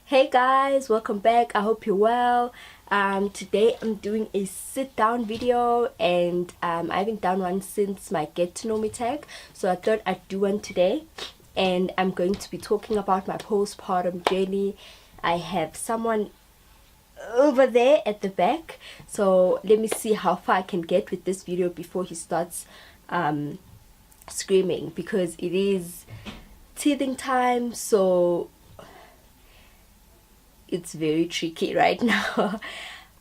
Hey guys, welcome back. I hope you're well. Today I'm doing a sit down video, and I haven't done one since my get to know me tag, so I thought I'd do one today. And I'm going to be talking about my postpartum journey. I have someone over there at the back, so let me see how far I can get with this video before he starts screaming, because it is teething time, so it's very tricky right now.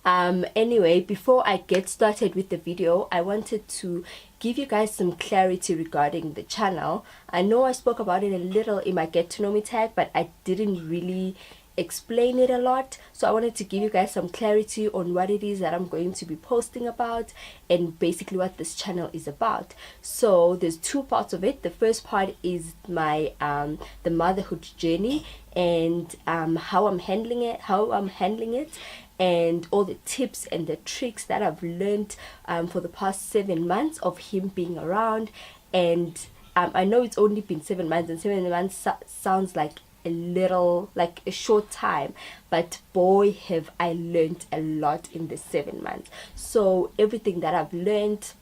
Anyway, before I get started with the video, I wanted to give you guys some clarity regarding the channel. I know I spoke about it a little in my get to know me tag, but I didn't really explain it a lot, so I wanted to give you guys some clarity on what it is that I'm going to be posting about and basically what this channel is about. So there's two parts of it. The first part is my the motherhood journey and how I'm handling it, and all the tips and the tricks that I've learned for the past 7 months of him being around. And I know it's only been 7 months, and 7 months sounds like a short time, but boy have I learned a lot in the 7 months. So everything that I've learned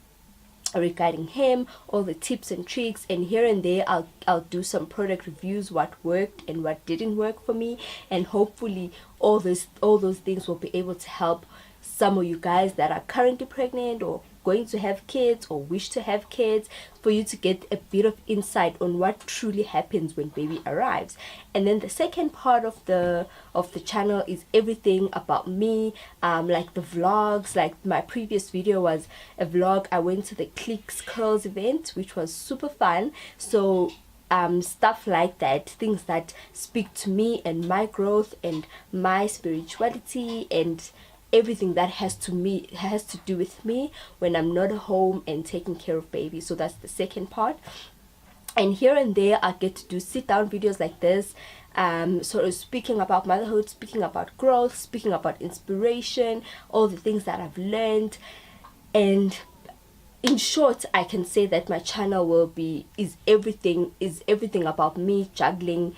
regarding him, all the tips and tricks, and here and there I'll do some product reviews, what worked and what didn't work for me, and hopefully all those things will be able to help some of you guys that are currently pregnant or going to have kids or wish to have kids, for you to get a bit of insight on what truly happens when baby arrives. And then the second part of the channel is everything about me, like the vlogs. Like my previous video was a vlog. I went to the Clicks Curls event, which was super fun. So stuff like that, things that speak to me and my growth and my spirituality and everything that has to do with me when I'm not home and taking care of baby. So that's the second part. And here and there I get to do sit down videos like this, sort of speaking about motherhood, speaking about growth, speaking about inspiration, all the things that I've learned. And in short, I can say that my channel is everything about me juggling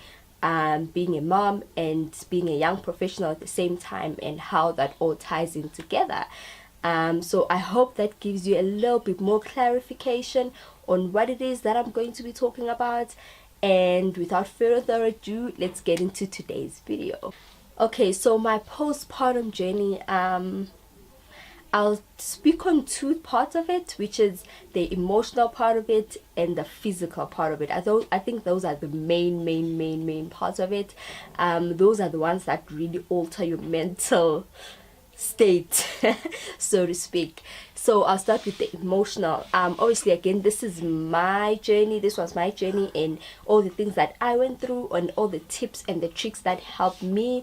being a mom and being a young professional at the same time, and how that all ties in together. So I hope that gives you a little bit more clarification on what it is that I'm going to be talking about. And without further ado, let's get into today's video. Okay, so my postpartum journey, I'll speak on two parts of it, which is the emotional part of it and the physical part of it. I think those are the main parts of it. Those are the ones that really alter your mental state, so to speak. So I'll start with the emotional. Obviously, again, this was my journey, and all the things that I went through, and all the tips and the tricks that helped me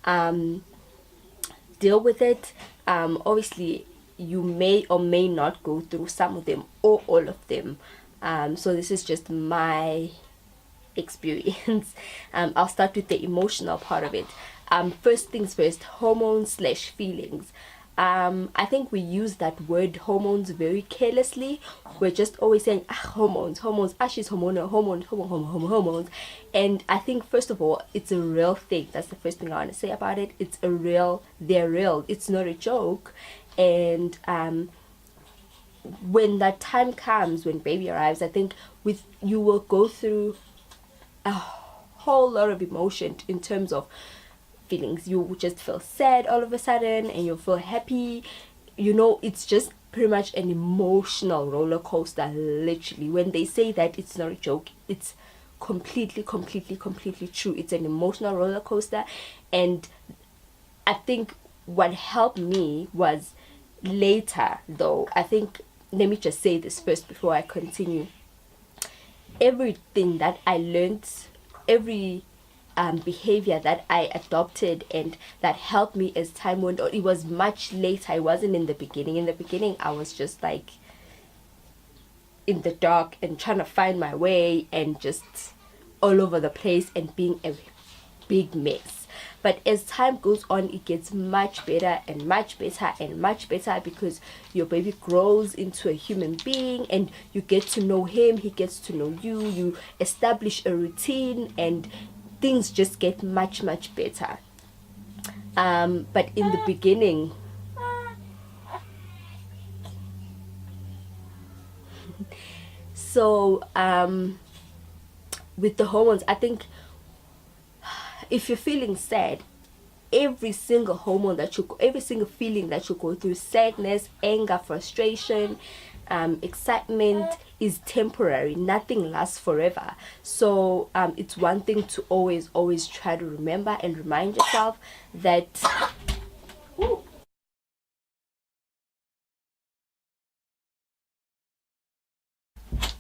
deal with it. Obviously you may or may not go through some of them or all of them, so this is just my experience. I'll start with the emotional part of it. First things first, hormones / feelings. I think we use that word hormones very carelessly. We're just always saying hormones, she's hormonal, hormones. And I think, first of all, it's a real thing. That's the first thing I want to say about it. They're real. It's not a joke. And when that time comes, when baby arrives, I think you will go through a whole lot of emotion in terms of feelings. You will just feel sad all of a sudden, and you'll feel happy. It's just pretty much an emotional roller coaster, literally. When they say that it's not a joke, it's completely true. It's an emotional roller coaster. And I think what helped me was later, though. I think, let me just say this first before I continue. Everything that I learned, every behavior that I adopted and that helped me as time went on, it was much later. I wasn't in the beginning. In the beginning, I was just like in the dark and trying to find my way and just all over the place and being a big mess. But as time goes on, it gets much better and much better and much better, because your baby grows into a human being and you get to know him, he gets to know you, you establish a routine, and things just get much better. But in the beginning, so with the hormones, I think if you're feeling sad, every single hormone that every single feeling that you go through, sadness, anger, frustration, excitement, is temporary. Nothing lasts forever. So it's one thing to always try to remember and remind yourself that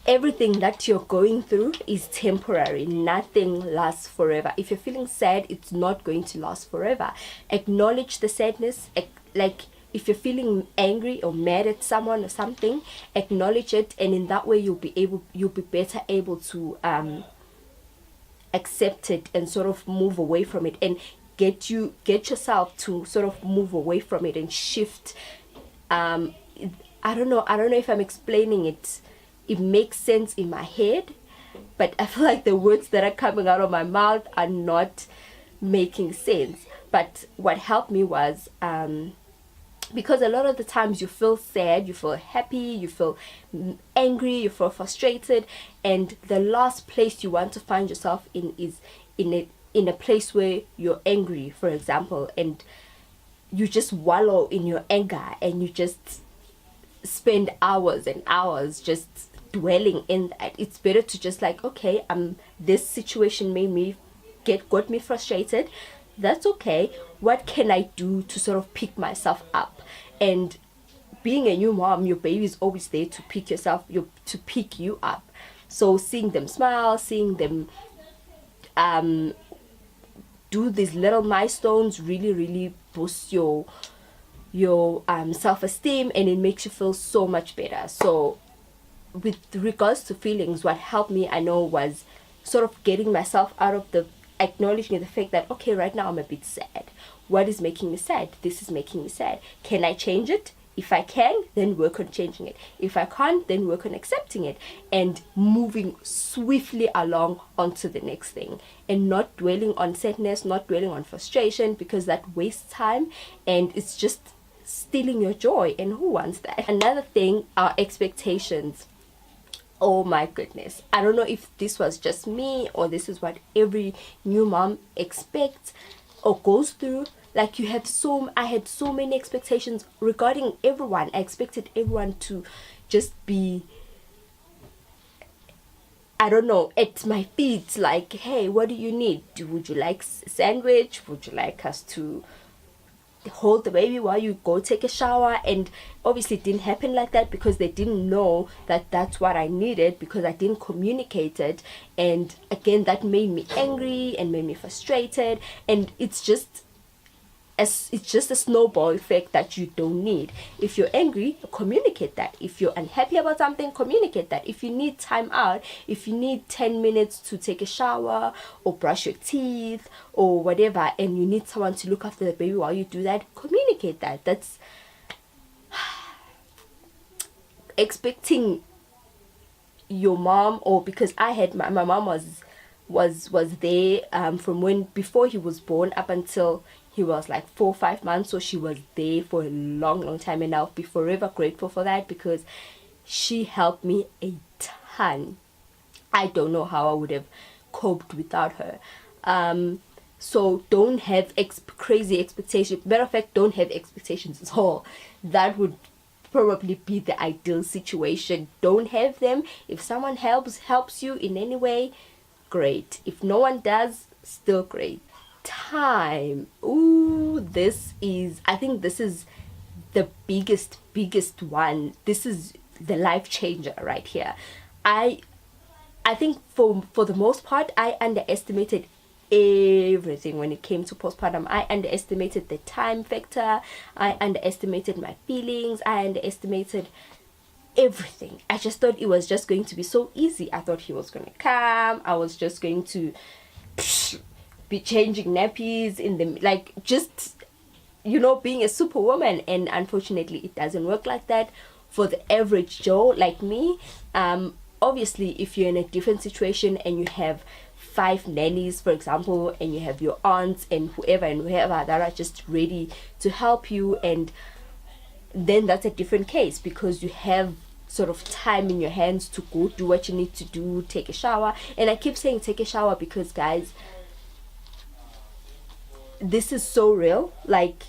everything that you're going through is temporary. Nothing lasts forever. If you're feeling sad, it's not going to last forever. Acknowledge the sadness. Like if you're feeling angry or mad at someone or something, acknowledge it, and in that way you'll be better able to accept it and sort of move away from it, and get yourself to sort of move away from it and shift. I don't know if I'm explaining it. It makes sense in my head, but I feel like the words that are coming out of my mouth are not making sense. But what helped me was because a lot of the times you feel sad, you feel happy, you feel angry, you feel frustrated, and the last place you want to find yourself in is in a place where you're angry, for example, and you just wallow in your anger and you just spend hours and hours just dwelling in that. It's better to just like, okay, this situation got me frustrated. That's okay. What can I do to sort of pick myself up? And being a new mom, your baby is always there to pick you up. So seeing them smile, seeing them do these little milestones really boosts your self-esteem, and it makes you feel so much better. So with regards to feelings, what helped me, I know, was sort of getting myself out of acknowledging the fact that, okay, right now I'm a bit sad. What is making me sad? This is making me sad. Can I change it? If I can, then work on changing it. If I can't, then work on accepting it and moving swiftly along onto the next thing, and not dwelling on sadness, not dwelling on frustration, because that wastes time and it's just stealing your joy, and who wants that? Another thing are expectations. Oh my goodness, I don't know if this was just me or this is what every new mom expects or goes through. Like I had so many expectations regarding everyone. I expected everyone to just be, I don't know, at my feet, like, hey, what do you need? Would you like a sandwich? Would you like us to hold the baby while you go take a shower? And obviously it didn't happen like that, because they didn't know that that's what I needed, because I didn't communicate it. And again, that made me angry and made me frustrated, and it's just a snowball effect that you don't need. If you're angry, communicate that. If you're unhappy about something, communicate that. If you need time out, if you need 10 minutes to take a shower or brush your teeth or whatever, and you need someone to look after the baby while you do that, communicate that. That's expecting your mom, or because I had my mom was there from before he was born up until he was like 4 or 5 months. So she was there for a long time, and I'll be forever grateful for that, because she helped me a ton. I don't know how I would have coped without her. So don't have crazy expectations. Matter of fact, don't have expectations at all. That would probably be the ideal situation. Don't have them. If someone helps you in any way, great. If no one does, still great. Time. Ooh, I think this is the biggest one. This is the life changer right here. I think for the most part, I underestimated everything when it came to postpartum. I underestimated the time factor. I underestimated my feelings. I underestimated everything. I just thought it was just going to be so easy. I thought he was going to come. I was just going to be changing nappies in the, like, just, you know, being a superwoman. And unfortunately it doesn't work like that for the average Joe like me. Obviously if you're in a different situation and you have 5 nannies, for example, and you have your aunts and whoever that are just ready to help you, and then that's a different case, because you have sort of time in your hands to go do what you need to do, take a shower. And I keep saying take a shower because, guys, this is so real. Like,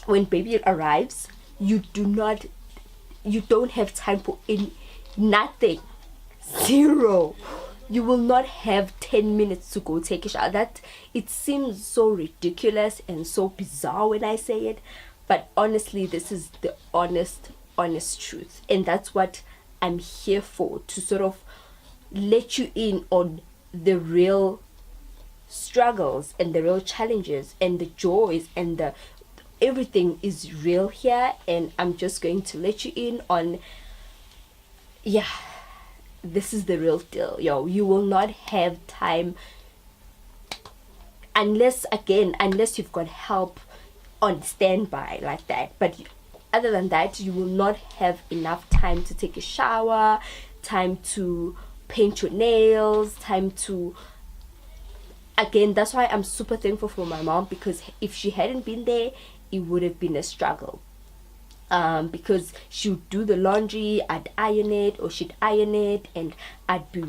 when baby arrives, you don't have time for nothing. Zero. You will not have 10 minutes to go take a shower. That, it seems so ridiculous and so bizarre when I say it, but honestly, this is the honest truth, and that's what I'm here for, to sort of let you in on the real struggles and the real challenges and the joys, and the everything is real here. And I'm just going to let you in on, yeah, this is the real deal, yo. You will not have time unless you've got help on standby like that. But other than that, you will not have enough time to take a shower, time to paint your nails, time to, again, that's why I'm super thankful for my mom, because if she hadn't been there, it would have been a struggle. Because she would do the laundry, I'd iron it, or she'd iron it, and I'd be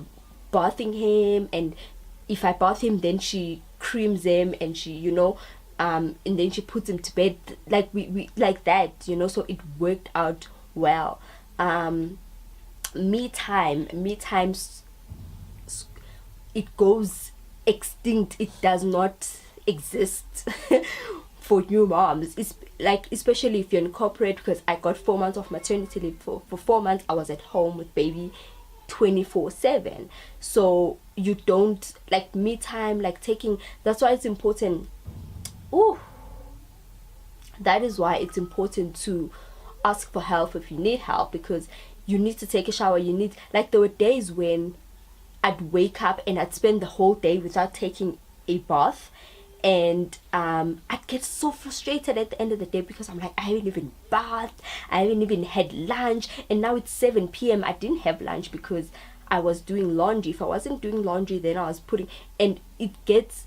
bathing him, and if I bath him, then she creams him, and she, and then she puts him to bed, like we like that, so it worked out well. Me time, it goes extinct. It does not exist for new moms. It's like, especially if you're in corporate, because I got 4 months of maternity leave. For 4 months I was at home with baby 24/7, so you don't, like, me time, like taking, that's why it's important. That is why it's important to ask for help if you need help, because you need to take a shower. Like, there were days when I'd wake up and I'd spend the whole day without taking a bath, and I'd get so frustrated at the end of the day, because I'm like, I haven't even bathed, I haven't even had lunch, and now it's 7 p.m. I didn't have lunch because I was doing laundry. If I wasn't doing laundry, then I was putting, and it gets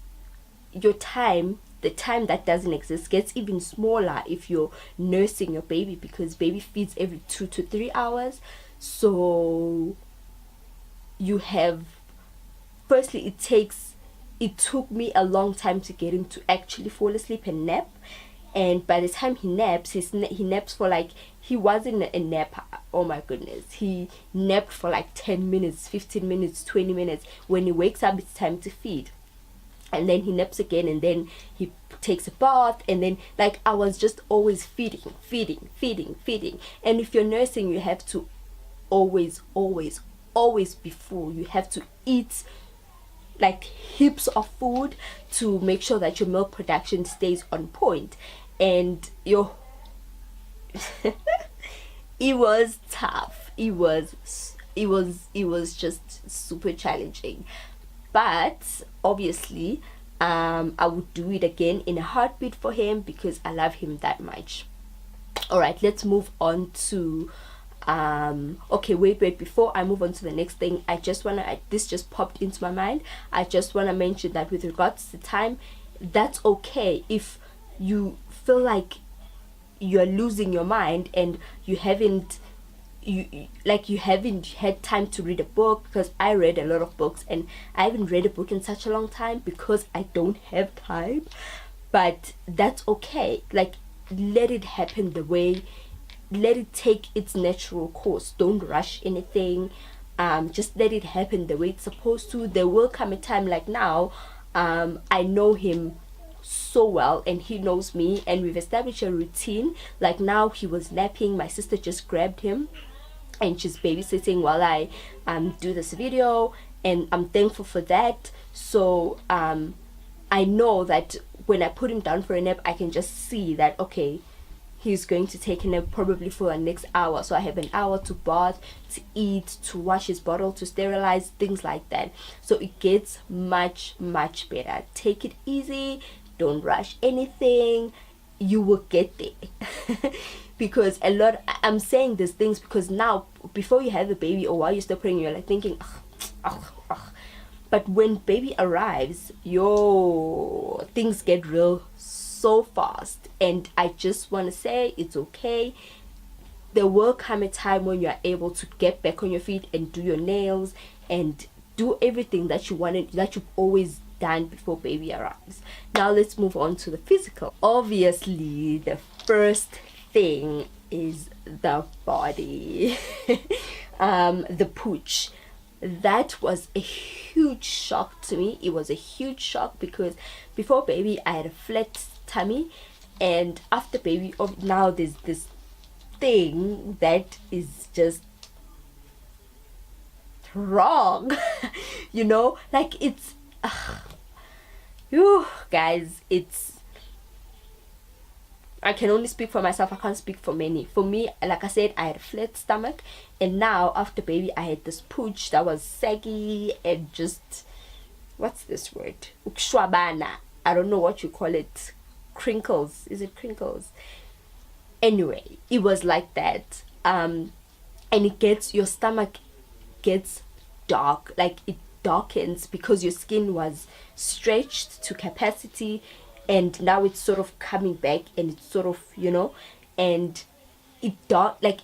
your time, the time that doesn't exist gets even smaller if you're nursing your baby, because baby feeds every 2 to 3 hours. So you have, firstly, it took me a long time to get him to actually fall asleep and nap, and by the time he naps, he naps for like, he wasn't a nap, oh my goodness, he napped for like 10 minutes, 15 minutes, 20 minutes. When he wakes up, it's time to feed, and then he naps again, and then he takes a bath, and then, like, I was just always feeding. And if you're nursing, you have to always be full. You have to eat like heaps of food to make sure that your milk production stays on point. And it was tough. It was just super challenging, but obviously I would do it again in a heartbeat for him, because I love him that much. All right, let's move on to okay, wait, before I move on to the next thing, this just popped into my mind. I just want to mention that with regards to time, that's okay if you feel like you're losing your mind and you haven't had time to read a book, because I read a lot of books and I haven't read a book in such a long time because I don't have time. But that's okay. Like, let it happen let it take its natural course. Don't rush anything. Just let it happen the way it's supposed to. There will come a time, like now, I know him so well and he knows me, and we've established a routine. Like now, he was napping, my sister just grabbed him and she's babysitting while I do this video, and I'm thankful for that. So I know that when I put him down for a nap, I can just see that, okay, he's going to take a nap probably for the next hour. So I have an hour to bath, to eat, to wash his bottle, to sterilize, things like that. So it gets much better. Take it easy. Don't rush anything. You will get there. Because I'm saying these things because now, before you have a baby or while you're still pregnant, you're like thinking, But when baby arrives, yo, things get real so fast. And I just want to say it's okay. There will come a time when you are able to get back on your feet and do your nails and do everything that you wanted, that you've always done before baby arrives. Now let's move on to the physical. Obviously, the first thing is the body. The pooch. That was a huge shock to me. It was a huge shock because before baby I had a flat tummy, and after baby, now there's this thing that is just wrong. You know, like it's you guys, it's, I can only speak for myself, I can't speak for many. For me, like I said, I had a flat stomach, and now after baby I had this pooch that was saggy and just, what's this word, ukshwabana, I don't know what you call it, crinkles, is it crinkles? Anyway, it was like that. And it gets, your stomach gets dark, like it darkens because your skin was stretched to capacity, and now it's sort of coming back, and it's sort of, you know, and it dark, like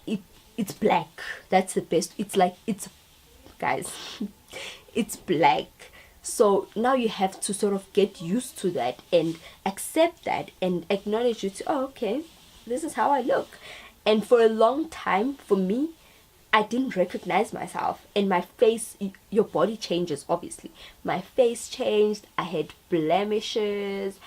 it's black. That's the best. It's like, it's, guys, it's black. So now you have to sort of get used to that and accept that and acknowledge it. Oh, okay, this is how I look. And for a long time, for me, I didn't recognize myself, and my face, your body changes, obviously. My face changed, I had blemishes.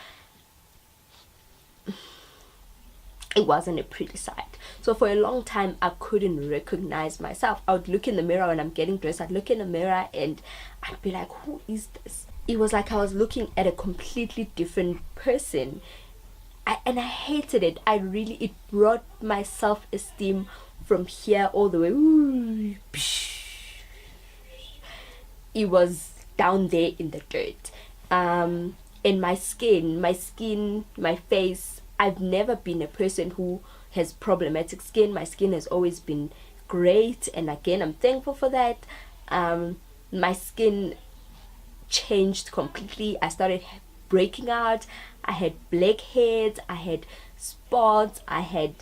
It wasn't a pretty sight. So for a long time I couldn't recognize myself. I would look in the mirror when I'm getting dressed, I'd look in the mirror and I'd be like, who is this? It was like I was looking at a completely different person. And I hated it. It brought my self-esteem from here all the way. Ooh, it was down there in the dirt. And my skin, my face, I've never been a person who has problematic skin. My skin has always been great, and again, I'm thankful for that. My skin changed completely. I started breaking out. I had blackheads, I had spots, I had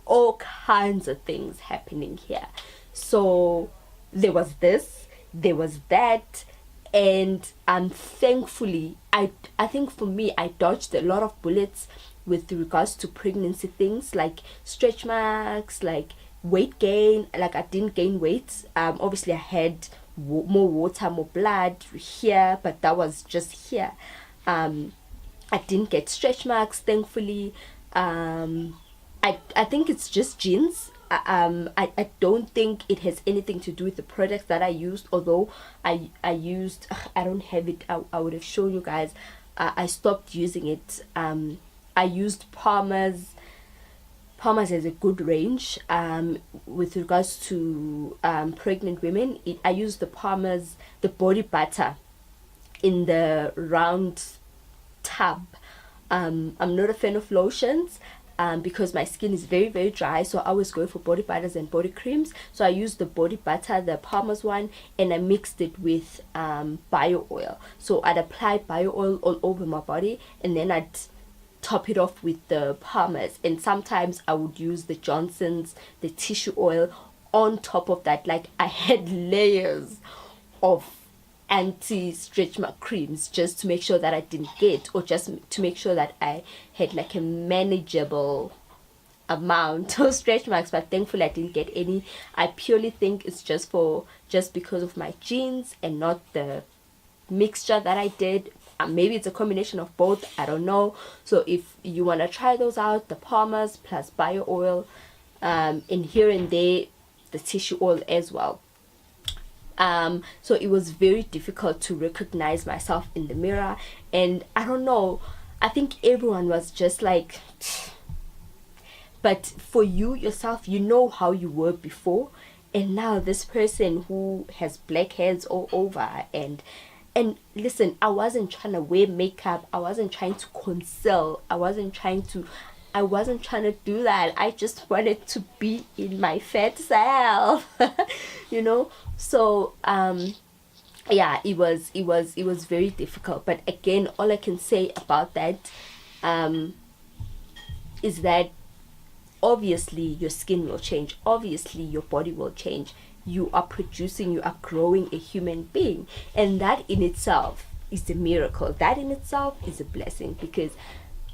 all kinds of things happening here. So there was this, there was that, and thankfully, I think for me, I dodged a lot of bullets with regards to pregnancy things, like stretch marks, like weight gain. Like I didn't gain weight. Obviously I had more water, more blood here, but that was just here. I didn't get stretch marks, thankfully. I think it's just genes. I don't think it has anything to do with the products that I used, although I used, I don't have it, I would have shown you guys. I stopped using it. I used Palmer's. Palmer's has a good range with regards to pregnant women. I used the Palmer's, the body butter in the round tub. I'm not a fan of lotions because my skin is very, very dry, so I always go for body butters and body creams. So I used the body butter, the Palmer's one, and I mixed it with bio oil. So I'd apply bio oil all over my body, and then I'd top it off with the Palmer's, and sometimes I would use the Johnson's, the tissue oil on top of that. Like I had layers of anti-stretch mark creams just to make sure that I didn't get, or just to make sure that I had like a manageable amount of stretch marks. But thankfully I didn't get any. I purely think it's just because of my genes and not the mixture that I did. Maybe it's a combination of both, I don't know. So if you want to try those out, the Palmer's plus bio oil, and here and there the tissue oil as well. So it was very difficult to recognize myself in the mirror, and I don't know, I think everyone was just like, but for you yourself, you know how you were before, and now this person who has blackheads all over. And listen, I wasn't trying to wear makeup, I wasn't trying to conceal, I wasn't trying to do that. I just wanted to be in my fat self. You know. So yeah, it was very difficult. But again, all I can say about that is that obviously your skin will change, obviously your body will change. You are producing, you are growing a human being, and that in itself is a miracle. That in itself is a blessing, because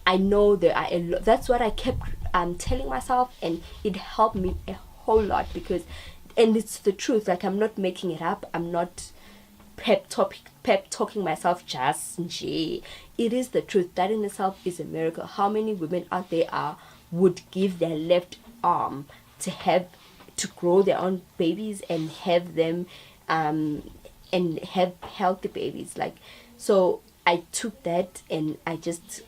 I know there are that's what I kept telling myself, and it helped me a whole lot. Because, and it's the truth, like, I'm not making it up, I'm not pep talking myself just nje. It is the truth. That in itself is a miracle. How many women out there would give their left arm to grow their own babies and have them and have healthy babies? Like, so I took that, and I just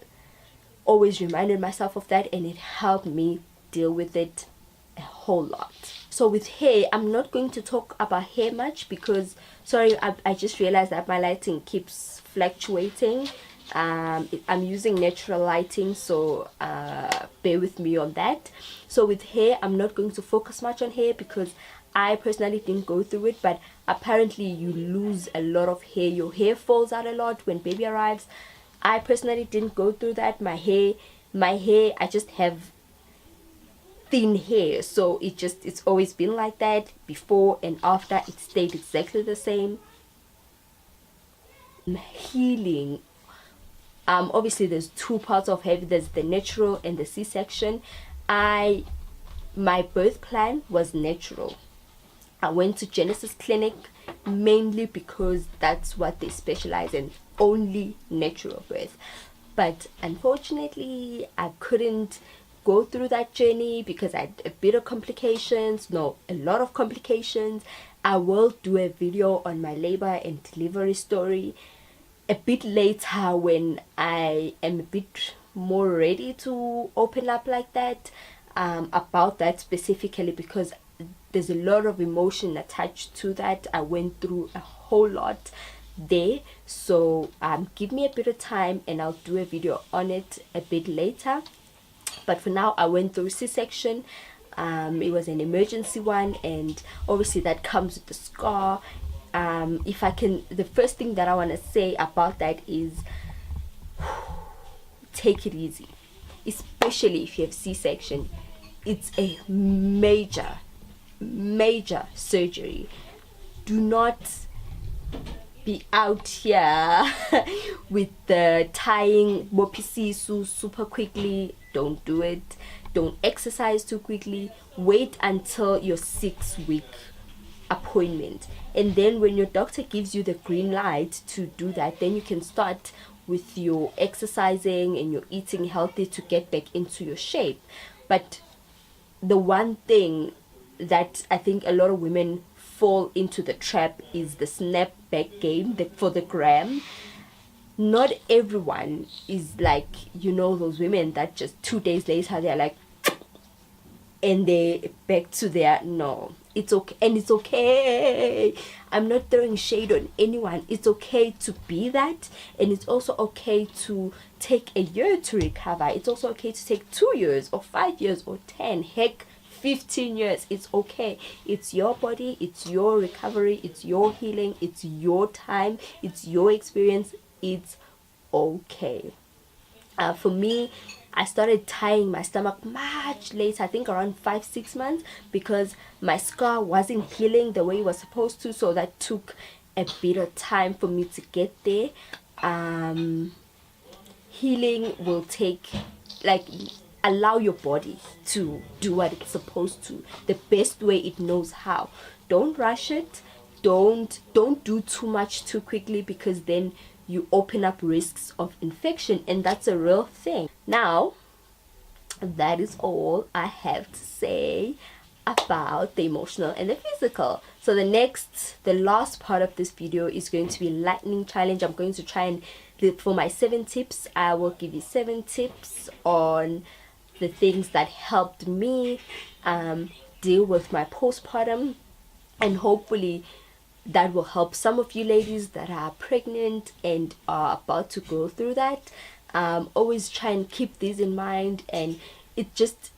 always reminded myself of that, and it helped me deal with it a whole lot. So with hair, I'm not going to talk about hair much, because sorry, I just realized that my lighting keeps fluctuating. I'm using natural lighting, so bear with me on that. So with hair, I'm not going to focus much on hair, because I personally didn't go through it, but apparently you lose a lot of hair. Your hair falls out a lot when baby arrives. I personally didn't go through that. My hair, I just have thin hair, so it's always been like that. Before and after, it stayed exactly the same. Healing, obviously there's two parts of hair. There's the natural and the C-section. My birth plan was natural. I went to Genesis Clinic mainly because that's what they specialize in, only natural birth. But unfortunately, I couldn't go through that journey because I had a lot of complications. I will do a video on my labor and delivery story a bit later, when I am a bit more ready to open up like that, about that specifically, because there's a lot of emotion attached to that. I went through a whole lot there. So give me a bit of time, and I'll do a video on it a bit later. But for now, I went through C-section. It was an emergency one, and obviously that comes with the scar. The first thing that I want to say about that is take it easy, especially if you have C-section. It's a major surgery. Do not be out here with the tying bopisisu super quickly. Don't do it. Don't exercise too quickly. Wait until your 6-week appointment, and then when your doctor gives you the green light to do that, then you can start with your exercising and your eating healthy to get back into your shape. But the one thing that I think a lot of women fall into the trap is the snapback game, for the gram. Not everyone is like, those women that just 2 days later they're like, and they back to their, no, it's okay. And it's okay. I'm not throwing shade on anyone. It's okay to be that, and it's also okay to take a year to recover. It's also okay to take 2 years or 5 years or 10, heck, 15 years. It's okay. It's your body, it's your recovery, it's your healing, it's your time, it's your experience. It's okay. For me, I started tying my stomach much later, I think around 5-6 months, because my scar wasn't healing the way it was supposed to. So that took a bit of time for me to get there. Healing will take, allow your body to do what it's supposed to, the best way it knows how. Don't rush it. Don't do too much too quickly, because then you open up risks of infection, and that's a real thing. Now, that is all I have to say about the emotional and the physical. So the last part of this video is going to be lightning challenge. I'm going to try and, for my 7 tips, I will give you 7 tips on the things that helped me deal with my postpartum, and hopefully that will help some of you ladies that are pregnant and are about to go through that. Always try and keep these in mind, and it just,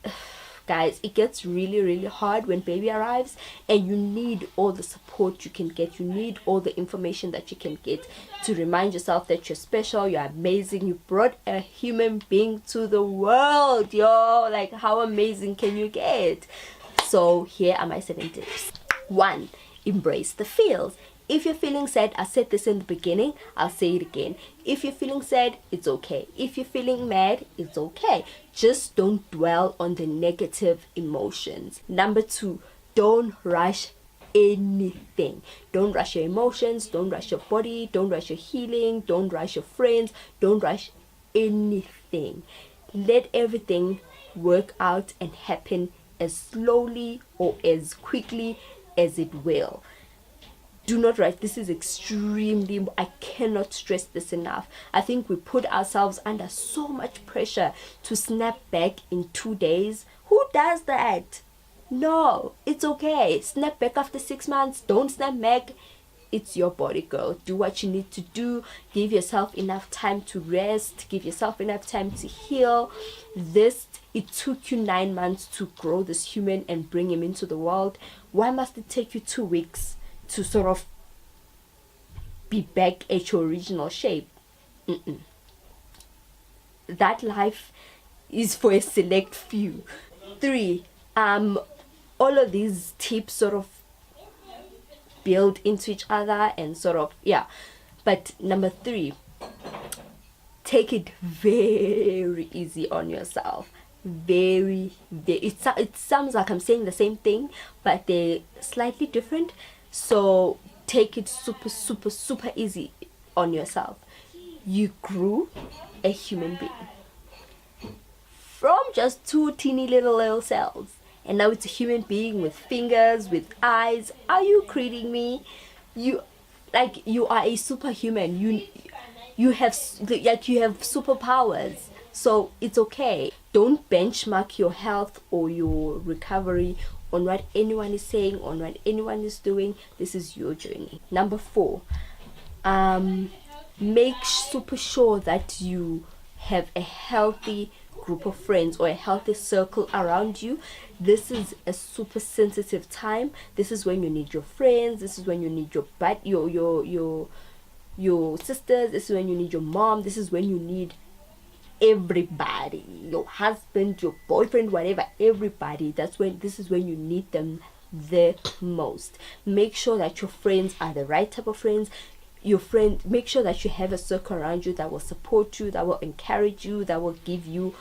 Guys, it gets really hard when baby arrives, and you need all the support you can get. You need all the information that you can get to remind yourself that you're special, you're amazing, you brought a human being to the world, yo. Like, how amazing can you get? So here are my 7 tips. 1, embrace the feels. If you're feeling sad, I said this in the beginning, I'll say it again. If you're feeling sad, it's okay. If you're feeling mad, it's okay. Just don't dwell on the negative emotions. Number 2, don't rush anything. Don't rush your emotions, don't rush your body, don't rush your healing, don't rush your friends, don't rush anything. Let everything work out and happen as slowly or as quickly as it will. Do not rush. This is extremely, I cannot stress this enough. I think we put ourselves under so much pressure to snap back in 2 days. Who does that? No, it's okay. Snap back after 6 months. Don't snap back. It's your body, girl. Do what you need to do. Give yourself enough time to rest. Give yourself enough time to heal. It took you 9 months to grow this human and bring him into the world. Why must it take you 2 weeks to sort of be back at your original shape? That life is for a select few. 3, all of these tips sort of build into each other and sort of, yeah. But number 3, take it very easy on yourself. It sounds like I'm saying the same thing, but they're slightly different. So take it super easy on yourself. You grew a human being from just 2 teeny little cells, and now it's a human being with fingers, with eyes. Are you kidding me? You are a superhuman. You have superpowers. So it's okay. Don't benchmark your health or your recovery on what anyone is saying, on what anyone is doing. This is your journey. Number 4, make super sure that you have a healthy group of friends or a healthy circle around you. This is a super sensitive time. This is when you need your friends. This is when you need your sisters. This is when you need your mom. This is when you need everybody, your husband, your boyfriend, whatever, everybody. This is when you need them the most. Make sure that your friends are the right type of friends. Make sure that you have a circle around you that will support you, that will encourage you, that will give you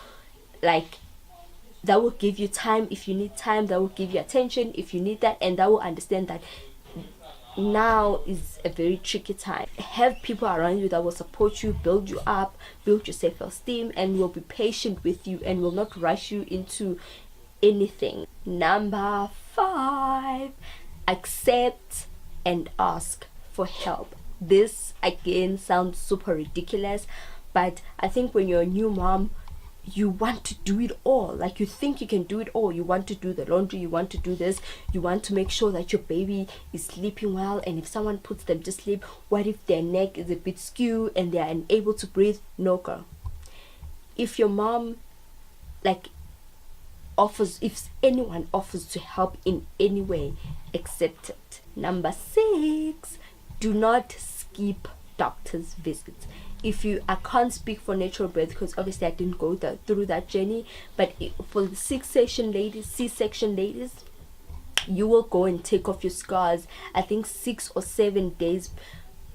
time if you need time, that will give you attention if you need that, and that will understand that now is a very tricky time. Have people around you that will support you, build you up, build your self-esteem, and will be patient with you and will not rush you into anything. Number 5, accept and ask for help. This again sounds super ridiculous, but I think when you're a new mom, you want to do it all. Like, you think you can do it all. You want to do the laundry, you want to do this, you want to make sure that your baby is sleeping well, and if someone puts them to sleep, what if their neck is a bit skew and they are unable to breathe? No, girl. If your mom if anyone offers to help in any way, accept it. Number 6, do not skip doctor's visits. I can't speak for natural birth because obviously I didn't go through that journey, but for the C-section ladies, you will go and take off your scars, I think 6 or 7 days,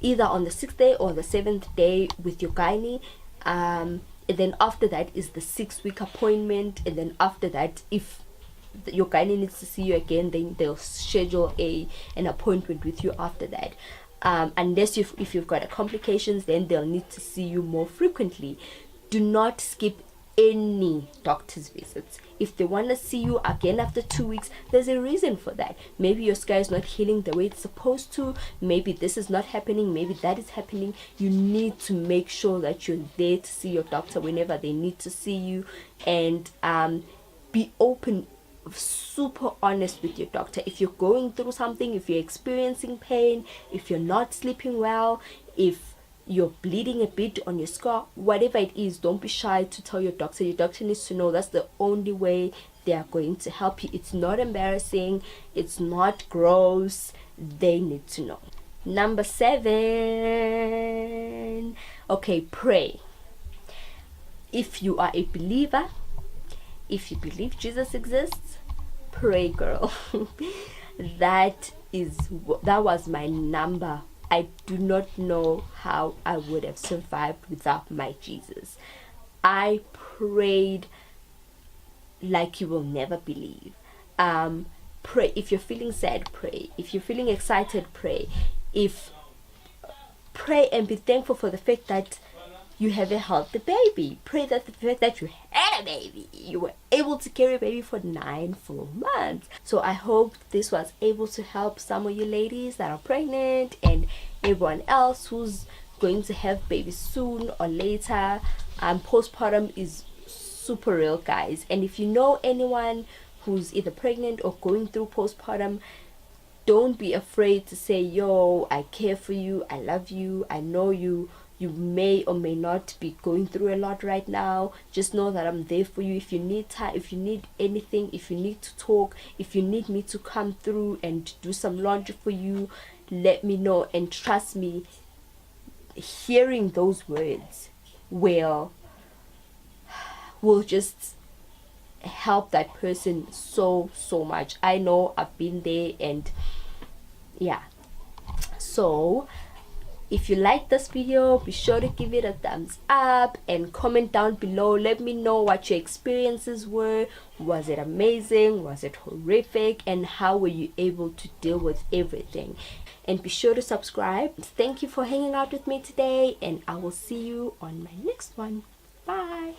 either on the 6th day or the 7th day with your gynae, and then after that is the 6-week appointment, and then after that, if your gynae needs to see you again, then they'll schedule an appointment with you after that. Unless if you've got complications, then they'll need to see you more frequently. Do not skip any doctor's visits. If they want to see you again after 2 weeks, there's a reason for that. Maybe your scar is not healing the way it's supposed to. Maybe this is not happening. Maybe that is happening. You need to make sure that you're there to see your doctor whenever they need to see you, and be open, super honest with your doctor. If you're going through something, if you're experiencing pain, if you're not sleeping well, if you're bleeding a bit on your scar, whatever it is, don't be shy to tell your doctor. Your doctor needs to know. That's the only way they are going to help you. It's not embarrassing, it's not gross. They need to know. Number 7, okay, pray. If you are a believer, if you believe Jesus exists, pray, girl. that was my number. I do not know how I would have survived without my Jesus. I prayed like you will never believe. Pray. If you're feeling sad, pray. If you're feeling excited, pray. Pray and be thankful for the fact that you have a healthy baby. Pray that the fact that you had a baby, you were able to carry a baby for 9 full months. So I hope this was able to help some of you ladies that are pregnant and everyone else who's going to have babies soon or later. Postpartum is super real, guys. And if you know anyone who's either pregnant or going through postpartum, don't be afraid to say, yo, I care for you, I love you, I know you may or may not be going through a lot right now. Just know that I'm there for you. If you need time, if you need anything, if you need to talk, if you need me to come through and do some laundry for you, let me know. And trust me, hearing those words will just help that person so much. I know, I've been there. And yeah, so if you like this video, be sure to give it a thumbs up and comment down below. Let me know what your experiences were. Was it amazing? Was it horrific? And how were you able to deal with everything? And be sure to subscribe. Thank you for hanging out with me today, and I will see you on my next one. Bye.